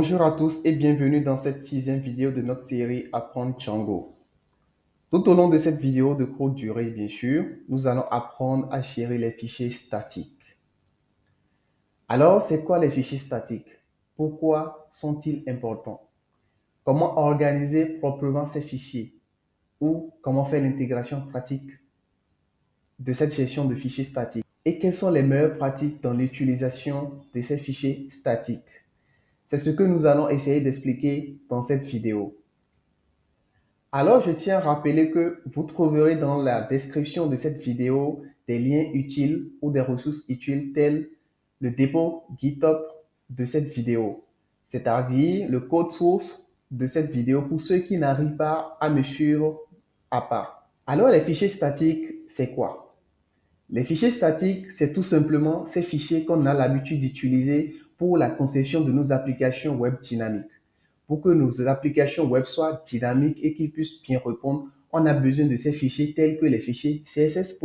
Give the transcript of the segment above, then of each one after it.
Bonjour à tous et bienvenue dans cette sixième vidéo de notre série Apprendre Django. Tout au long de cette vidéo de courte durée, bien sûr, nous allons apprendre à gérer les fichiers statiques. Alors, c'est quoi les fichiers statiques? Pourquoi sont-ils importants? Comment organiser proprement ces fichiers? Ou comment faire l'intégration pratique de cette gestion de fichiers statiques? Et quelles sont les meilleures pratiques dans l'utilisation de ces fichiers statiques? C'est ce que nous allons essayer d'expliquer dans cette vidéo. Alors, je tiens à rappeler que vous trouverez dans la description de cette vidéo des liens utiles ou des ressources utiles tels le dépôt GitHub de cette vidéo, c'est-à-dire le code source de cette vidéo pour ceux qui n'arrivent pas à me suivre à part. Alors, les fichiers statiques, c'est quoi? Les fichiers statiques, c'est tout simplement ces fichiers qu'on a l'habitude d'utiliser pour la conception de nos applications web dynamiques. Pour que nos applications web soient dynamiques et qu'ils puissent bien répondre, on a besoin de ces fichiers tels que les fichiers CSS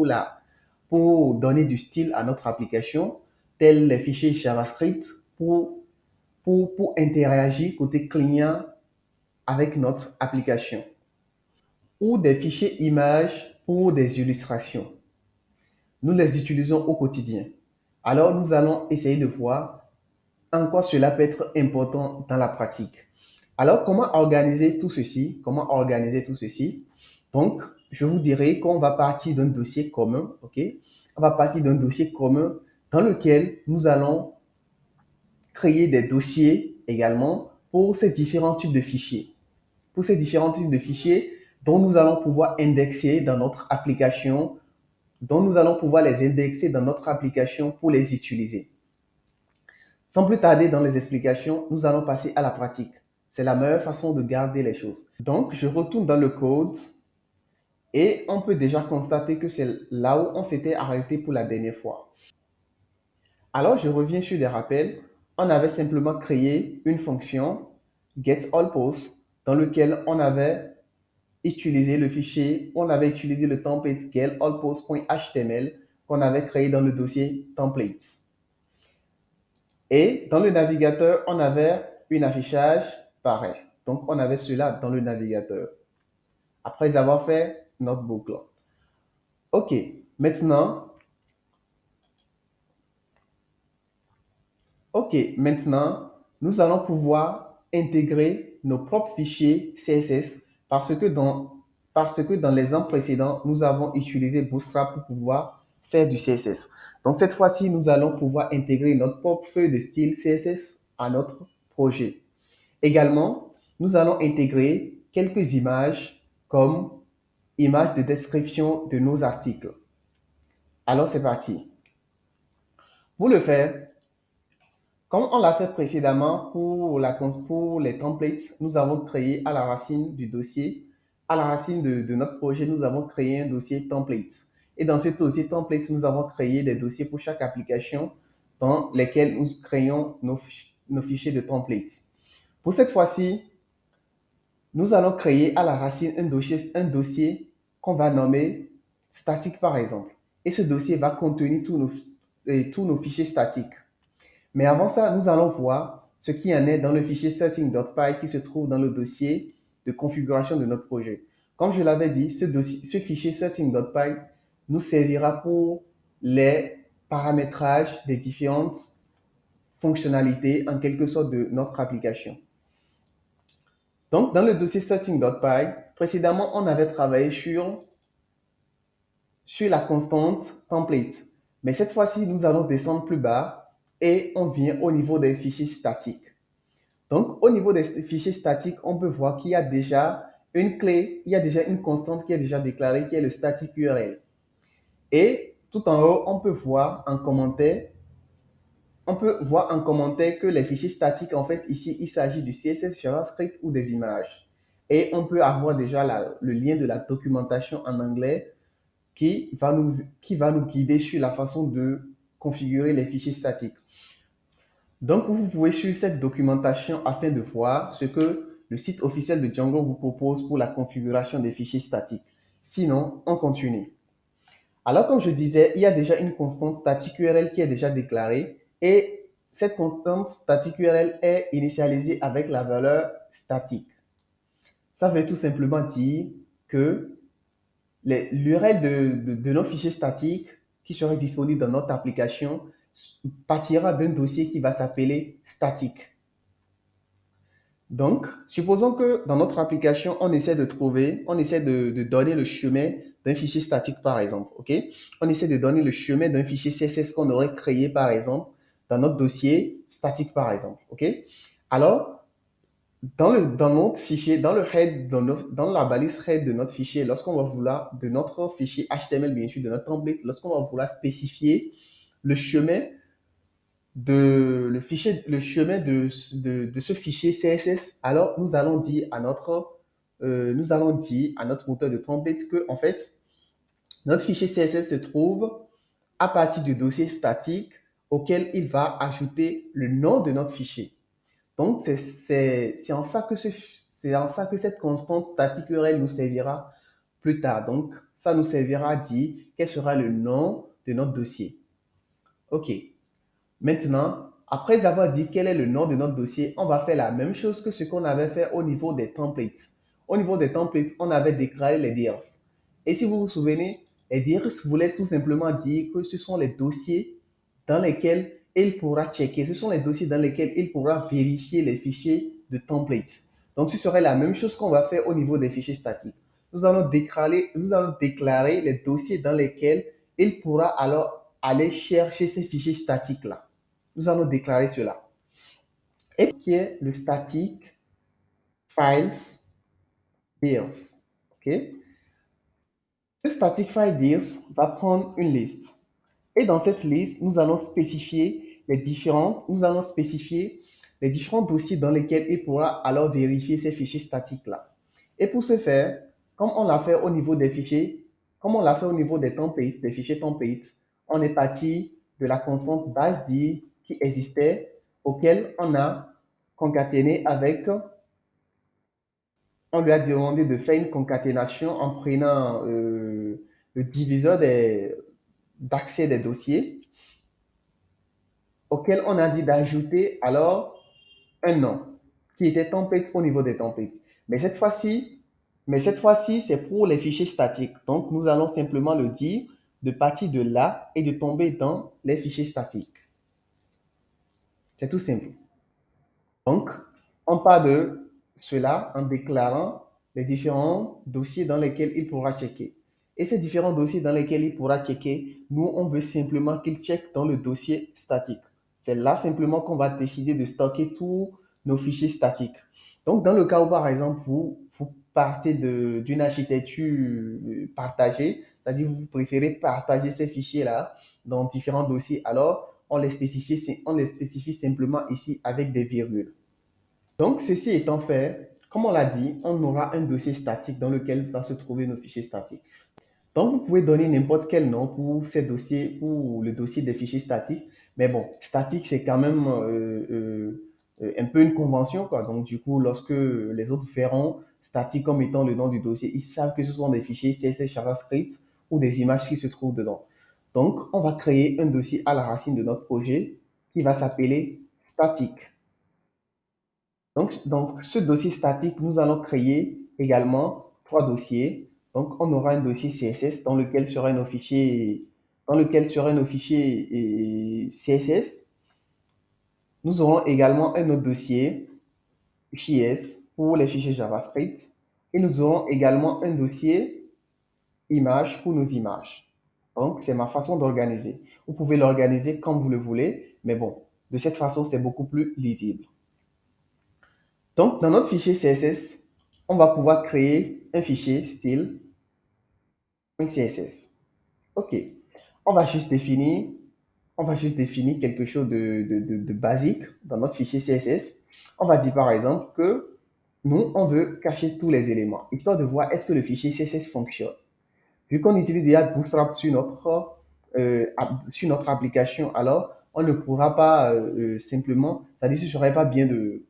pour donner du style à notre application, tels les fichiers JavaScript pour interagir côté client avec notre application, ou des fichiers images pour des illustrations. Nous les utilisons au quotidien. Alors, nous allons essayer de voir en quoi cela peut être important dans la pratique. Alors, comment organiser tout ceci? Comment organiser tout ceci? Donc, je vous dirai qu'on va partir d'un dossier commun, ok? On va partir d'un dossier commun dans lequel nous allons créer des dossiers également pour ces différents types de fichiers. Pour ces différents types de fichiers dont nous allons pouvoir indexer dans notre application, dont nous allons pouvoir les indexer dans notre application pour les utiliser. Sans plus tarder dans les explications, nous allons passer à la pratique. C'est la meilleure façon de garder les choses. Donc, je retourne dans le code et on peut déjà constater que c'est là où on s'était arrêté pour la dernière fois. Alors, je reviens sur des rappels. On avait simplement créé une fonction getAllPost dans lequel on avait utilisé le fichier, on avait utilisé le template getAllPost.html qu'on avait créé dans le dossier templates. Et dans le navigateur, on avait un affichage pareil. Donc, on avait cela dans le navigateur. Après avoir fait notre boucle. OK, maintenant, nous allons pouvoir intégrer nos propres fichiers CSS parce que dans l'exemple précédent, nous avons utilisé Bootstrap pour pouvoir faire du CSS. Donc, cette fois-ci, nous allons pouvoir intégrer notre propre feuille de style CSS à notre projet. Également, nous allons intégrer quelques images comme images de description de nos articles. Alors, c'est parti. Pour le faire, comme on l'a fait précédemment pour les templates, nous avons créé à la racine du dossier, à la racine de notre projet, nous avons créé un dossier template. Et dans ce dossier template, nous avons créé des dossiers pour chaque application dans lesquels nous créons nos fichiers de template. Pour cette fois-ci, nous allons créer à la racine un dossier qu'on va nommer statique par exemple. Et ce dossier va contenir tous nos fichiers statiques. Mais avant ça, nous allons voir ce qui en est dans le fichier setting.py qui se trouve dans le dossier de configuration de notre projet. Comme je l'avais dit, ce fichier setting.py nous servira pour les paramétrages des différentes fonctionnalités en quelque sorte de notre application. Donc, dans le dossier setting.py, précédemment, on avait travaillé sur la constante template. Mais cette fois-ci, nous allons descendre plus bas et on vient au niveau des fichiers statiques. Donc, au niveau des fichiers statiques, on peut voir qu'il y a déjà une clé, il y a déjà une constante qui est déjà déclarée, qui est le static URL. Et tout en haut, on peut voir en commentaire que les fichiers statiques, en fait, ici, il s'agit du CSS, JavaScript ou des images. Et on peut avoir déjà le lien de la documentation en anglais qui va nous guider sur la façon de configurer les fichiers statiques. Donc, vous pouvez suivre cette documentation afin de voir ce que le site officiel de Django vous propose pour la configuration des fichiers statiques. Sinon, on continue. Alors, comme je disais, il y a déjà une constante statique URL qui est déjà déclarée et cette constante statique URL est initialisée avec la valeur statique. Ça veut tout simplement dire que l'URL de nos fichiers statiques qui serait disponible dans notre application partira d'un dossier qui va s'appeler statique. Donc, supposons que dans notre application, on essaie de donner le chemin d'un fichier statique, par exemple. OK? On essaie de donner le chemin d'un fichier CSS qu'on aurait créé, par exemple, dans notre dossier statique, par exemple. OK? Alors, dans notre fichier, dans le head, dans la balise head de notre fichier, lorsqu'on va vouloir, de notre fichier HTML, bien sûr, de notre template, lorsqu'on va vouloir spécifier le chemin le chemin de ce fichier CSS, alors nous allons dire à notre moteur de template que, en fait, notre fichier CSS se trouve à partir du dossier statique auquel il va ajouter le nom de notre fichier. Donc, c'est en ça que cette constante statique URL nous servira plus tard. Donc, ça nous servira à dire quel sera le nom de notre dossier. OK. Maintenant, après avoir dit quel est le nom de notre dossier, on va faire la même chose que ce qu'on avait fait au niveau des templates. Au niveau des templates, on avait déclaré les dirs. Et si vous vous souvenez, les dirs voulaient tout simplement dire que ce sont les dossiers dans lesquels il pourra checker. Ce sont les dossiers dans lesquels il pourra vérifier les fichiers de templates. Donc, ce serait la même chose qu'on va faire au niveau des fichiers statiques. Nous allons déclarer les dossiers dans lesquels il pourra alors aller chercher ces fichiers statiques-là. Nous allons déclarer cela. Et ce qui est le static files deals. OK? Ce static file deals va prendre une liste. Et dans cette liste, nous allons spécifier les différents dossiers dans lesquels il pourra alors vérifier ces fichiers statiques-là. Et pour ce faire, comme on l'a fait au niveau des fichiers, comme on l'a fait au niveau des templates, des fichiers templates, on est parti de la constante base dir qui existait, auquel on a concaténé avec, on lui a demandé de faire une concaténation en prenant le diviseur d'accès des dossiers auquel on a dit d'ajouter alors un nom qui était template au niveau des templates. Mais cette fois-ci, c'est pour les fichiers statiques. Donc, nous allons simplement le dire de partir de là et de tomber dans les fichiers statiques. C'est tout simple. Donc, on part de cela en déclarant les différents dossiers dans lesquels il pourra checker. Et ces différents dossiers dans lesquels il pourra checker, nous, on veut simplement qu'il check dans le dossier statique. C'est là simplement qu'on va décider de stocker tous nos fichiers statiques. Donc, dans le cas où, par exemple, vous partez d'une architecture partagée, c'est-à-dire vous préférez partager ces fichiers-là dans différents dossiers, alors on les spécifie simplement ici avec des virgules. Donc, ceci étant fait, comme on l'a dit, on aura un dossier statique dans lequel va se trouver nos fichiers statiques. Donc, vous pouvez donner n'importe quel nom pour ces dossiers, pour le dossier des fichiers statiques. Mais bon, statique, c'est quand même un peu une convention, quoi. Donc, du coup, lorsque les autres verront statique comme étant le nom du dossier, ils savent que ce sont des fichiers CSS JavaScript ou des images qui se trouvent dedans. Donc, on va créer un dossier à la racine de notre projet qui va s'appeler statique. Donc, dans ce dossier statique, nous allons créer également trois dossiers. Donc, on aura un dossier CSS dans lequel seraient nos fichiers CSS. Nous aurons également un autre dossier JS pour les fichiers JavaScript. Et nous aurons également un dossier image pour nos images. Donc, c'est ma façon d'organiser. Vous pouvez l'organiser comme vous le voulez, mais bon, de cette façon, c'est beaucoup plus lisible. Donc, dans notre fichier CSS, on va pouvoir créer un fichier style.css. OK. On va juste définir, quelque chose de basique dans notre fichier CSS. On va dire par exemple que nous, on veut cacher tous les éléments, histoire de voir est-ce que le fichier CSS fonctionne. Vu qu'on utilise déjà Bootstrap sur notre application, alors on ne pourra pas simplement, c'est-à-dire ce ne serait pas bien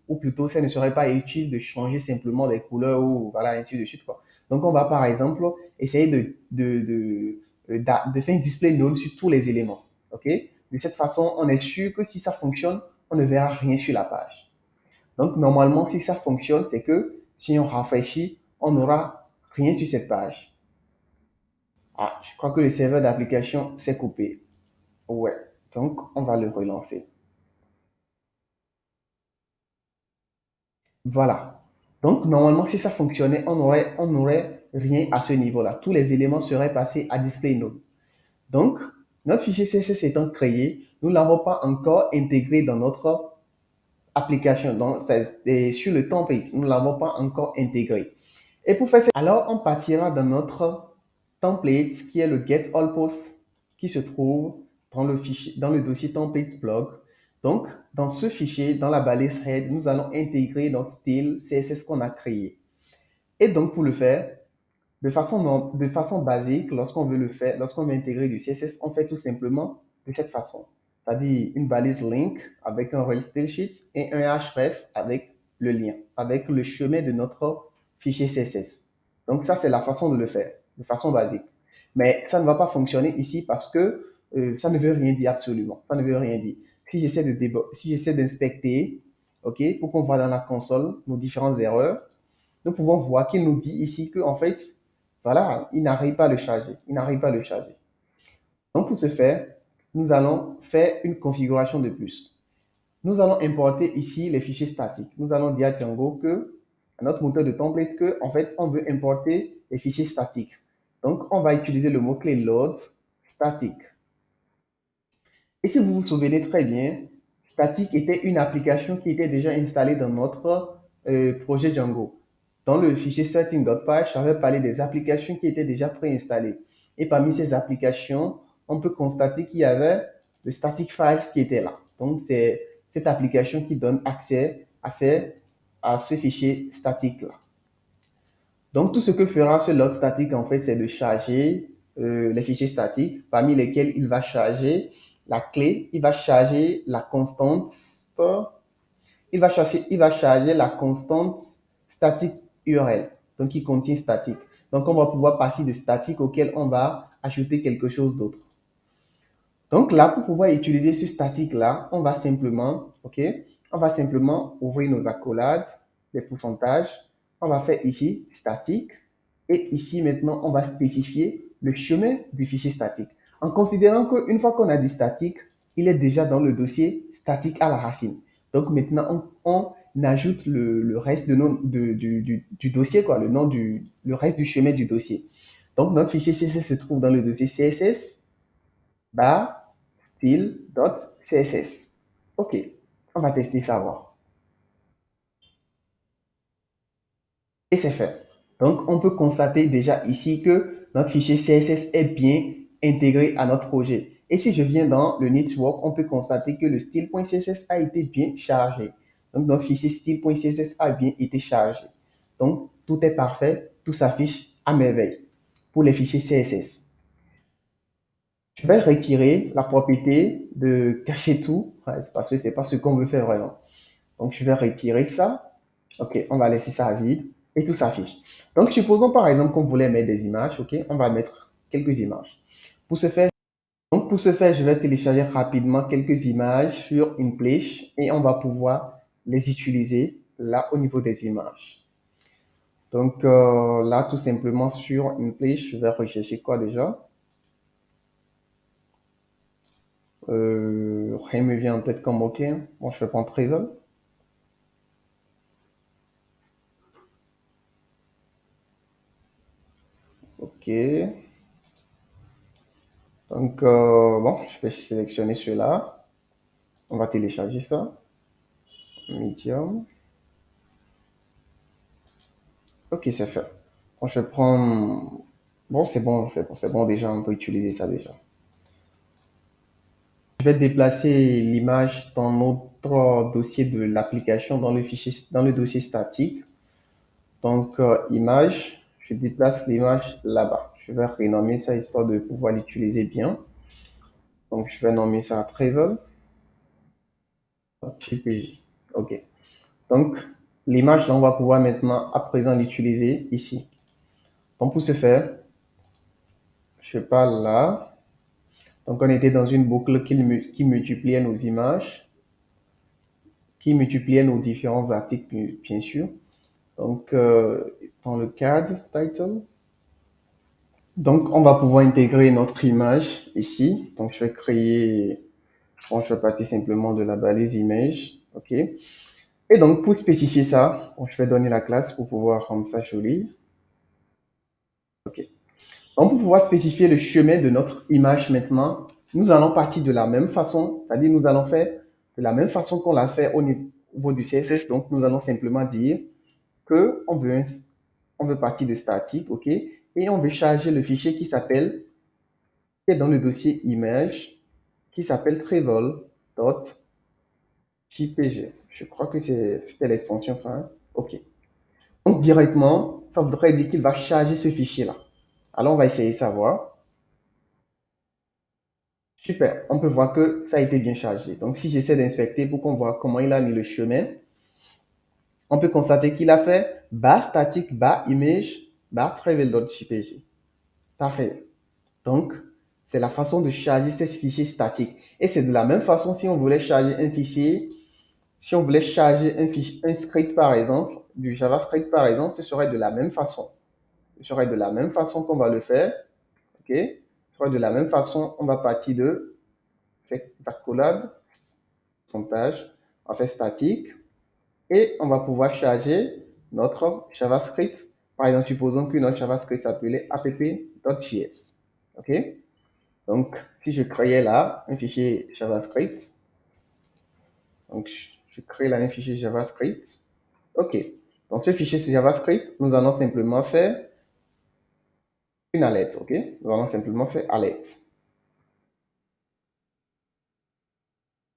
ou plutôt ça ne serait pas utile de changer simplement les couleurs ou voilà, ainsi de suite, quoi. Donc on va par exemple essayer de faire un display null sur tous les éléments. OK? De cette façon, on est sûr que si ça fonctionne, on ne verra rien sur la page. Donc, normalement, si ça fonctionne, c'est que si on rafraîchit, on n'aura rien sur cette page. Ah, je crois que le serveur d'application s'est coupé. Ouais, donc on va le relancer. Voilà. Donc, normalement, si ça fonctionnait, on n'aurait rien à ce niveau-là. Tous les éléments seraient passés à display node. Donc, notre fichier CSS étant créé, nous ne l'avons pas encore intégré dans notre application, sur le template. Nous ne l'avons pas encore intégré. Et pour faire ça, alors on partira dans notre template qui est le get all post qui se trouve dans le fichier, dans le dossier templates blog. Donc, dans ce fichier, dans la balise head, nous allons intégrer notre style CSS qu'on a créé. Et donc, pour le faire, de façon basique, lorsqu'on veut le faire, lorsqu'on veut intégrer du CSS, on fait tout simplement de cette façon. C'est-à-dire une balise link avec un rel style sheet et un href avec le lien, avec le chemin de notre fichier CSS. Donc ça, c'est la façon de le faire, de façon basique. Mais ça ne va pas fonctionner ici parce que ça ne veut rien dire absolument. Ça ne veut rien dire. Si j'essaie d'inspecter, OK, pour qu'on voit dans la console nos différentes erreurs, nous pouvons voir qu'il nous dit ici que, en fait, voilà, il n'arrive pas à le charger. Il n'arrive pas à le charger. Donc, pour ce faire, nous allons faire une configuration de plus. Nous allons importer ici les fichiers statiques. Nous allons dire à Django que, à notre moteur de template, que, en fait, on veut importer les fichiers statiques. Donc, on va utiliser le mot-clé load static. Et si vous vous souvenez très bien, Static était une application qui était déjà installée dans notre projet Django. Dans le fichier setting.py, j'avais parlé des applications qui étaient déjà préinstallées. Et parmi ces applications, on peut constater qu'il y avait le static files qui était là. Donc, c'est cette application qui donne accès à ce fichier statique-là. Donc, tout ce que fera ce load statique, en fait, c'est de charger les fichiers statiques, parmi lesquels il va charger la clé, il va charger la constante, il va charger la constante statique URL, donc qui contient statique. Donc, on va pouvoir partir de statique auquel on va ajouter quelque chose d'autre. Donc là, pour pouvoir utiliser ce statique-là, on va simplement ouvrir nos accolades, les pourcentages. On va faire ici statique. Et ici, maintenant, on va spécifier le chemin du fichier statique. En considérant qu'une fois qu'on a dit statique, il est déjà dans le dossier statique à la racine. Donc maintenant, on ajoute le reste du dossier, quoi, le reste du chemin du dossier. Donc notre fichier CSS se trouve dans le dossier CSS bar style.css. OK, on va tester ça, voir. Et c'est fait. Donc, on peut constater déjà ici que notre fichier CSS est bien intégré à notre projet. Et si je viens dans le network, on peut constater que le style.css a été bien chargé. Donc, notre fichier style.css a bien été chargé. Donc, tout est parfait, tout s'affiche à merveille pour les fichiers CSS. Je vais retirer la propriété de cacher tout, parce que c'est pas ce qu'on veut faire vraiment. Donc, je vais retirer ça. OK, on va laisser ça vide et tout s'affiche. Donc, supposons par exemple qu'on voulait mettre des images. OK, on va mettre quelques images. Pour ce faire, je vais télécharger rapidement quelques images sur une plèche et on va pouvoir les utiliser là au niveau des images. Donc, là, tout simplement sur une plèche, je vais rechercher quoi déjà? Rien me vient en tête comme mot-clé. Bon, je vais prendre Travel. OK. Donc, bon, je vais sélectionner celui-là. On va télécharger ça. Medium. OK, c'est fait. Bon, je vais prendre... Bon, c'est bon, c'est bon déjà, on peut utiliser ça déjà. Je vais déplacer l'image dans notre dossier de l'application, dans le fichier, dans le dossier statique. Donc, image, je déplace l'image là-bas. Je vais renommer ça histoire de pouvoir l'utiliser bien. Donc, je vais nommer ça Travel. JPG. OK. Donc, l'image, là, on va pouvoir maintenant, à présent, l'utiliser ici. Donc, pour ce faire, je parle là. Donc, on était dans une boucle qui multipliait nos images. qui multipliait nos différents articles, bien sûr. Donc, dans le card title, donc on va pouvoir intégrer notre image ici. Donc, je vais créer, bon, je vais partir simplement de la balise image, ok. Et donc, pour spécifier ça, bon, je vais donner la classe pour pouvoir rendre ça joli, ok. Donc, pour pouvoir spécifier le chemin de notre image maintenant, nous allons partir de la même façon, c'est-à-dire nous allons faire de la même façon qu'on l'a fait au niveau du CSS. Donc, nous allons simplement dire que on veut partir de statique, ok, et on veut charger le fichier qui est dans le dossier image, qui s'appelle travel.jpg. Je crois que c'était l'extension ça, hein? Ok. Donc, directement, ça voudrait dire qu'il va charger ce fichier-là. Alors, on va essayer de savoir. Super, on peut voir que ça a été bien chargé. Donc, si j'essaie d'inspecter pour qu'on voit comment il a mis le chemin, on peut constater qu'il a fait bar static, bar image, bar travel.jpg. Parfait. Donc, c'est la façon de charger ces fichiers statiques. Et c'est de la même façon si on voulait charger un fichier, si on voulait charger un script par exemple, du JavaScript par exemple, ce serait de la même façon. Ce serait de la même façon qu'on va le faire. OK? Ce serait de la même façon, on va partir de cette accolade, pourcentage, on va faire statique et on va pouvoir charger notre JavaScript. Par exemple, supposons que notre JavaScript s'appelait app.js. OK? Donc, si je créais là un fichier JavaScript, donc je crée là un fichier JavaScript. OK. Donc, ce fichier JavaScript, nous allons simplement faire une alerte. OK? Nous allons simplement faire alerte.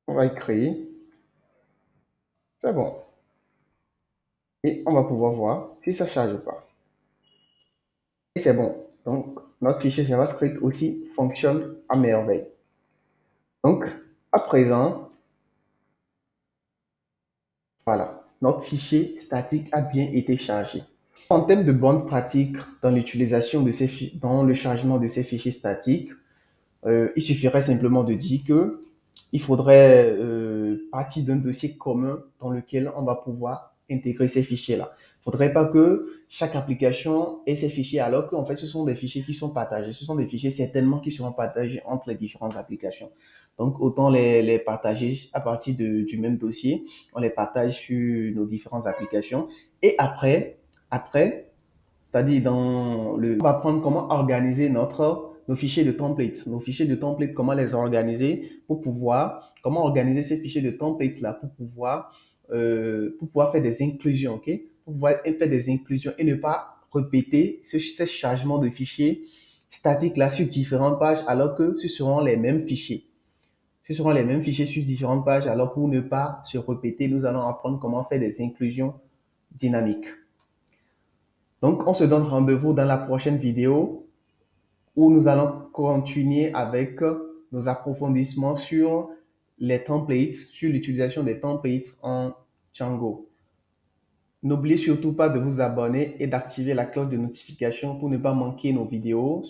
On va y créer. C'est bon. Et on va pouvoir voir si ça ne charge pas. Et c'est bon. Donc, notre fichier JavaScript aussi fonctionne à merveille. Donc, à présent, voilà, notre fichier statique a bien été chargé. En termes de bonnes pratiques dans l'utilisation de dans le chargement de ces fichiers statiques, il suffirait simplement de dire que il faudrait partir d'un dossier commun dans lequel on va pouvoir intégrer ces fichiers-là. Il ne faudrait pas que chaque application ait ces fichiers alors qu'en fait, ce sont des fichiers qui sont partagés. Ce sont des fichiers certainement qui seront partagés entre les différentes applications. Donc, autant les partager à partir du même dossier. On les partage sur nos différentes applications. Et après, c'est-à-dire on va prendre comment organiser nos fichiers de templates. Nos fichiers de templates, comment les organiser comment organiser ces fichiers de templates là pour pouvoir faire des inclusions, ok? Pour pouvoir faire des inclusions et ne pas répéter ces chargements de fichiers statiques là sur différentes pages alors que ce seront les mêmes fichiers. Ce seront les mêmes fichiers sur différentes pages alors pour ne pas se répéter, nous allons apprendre comment faire des inclusions dynamiques. Donc, on se donne rendez-vous dans la prochaine vidéo où nous allons continuer avec nos approfondissements sur les templates, sur l'utilisation des templates en Django. N'oubliez surtout pas de vous abonner et d'activer la cloche de notification pour ne pas manquer nos vidéos.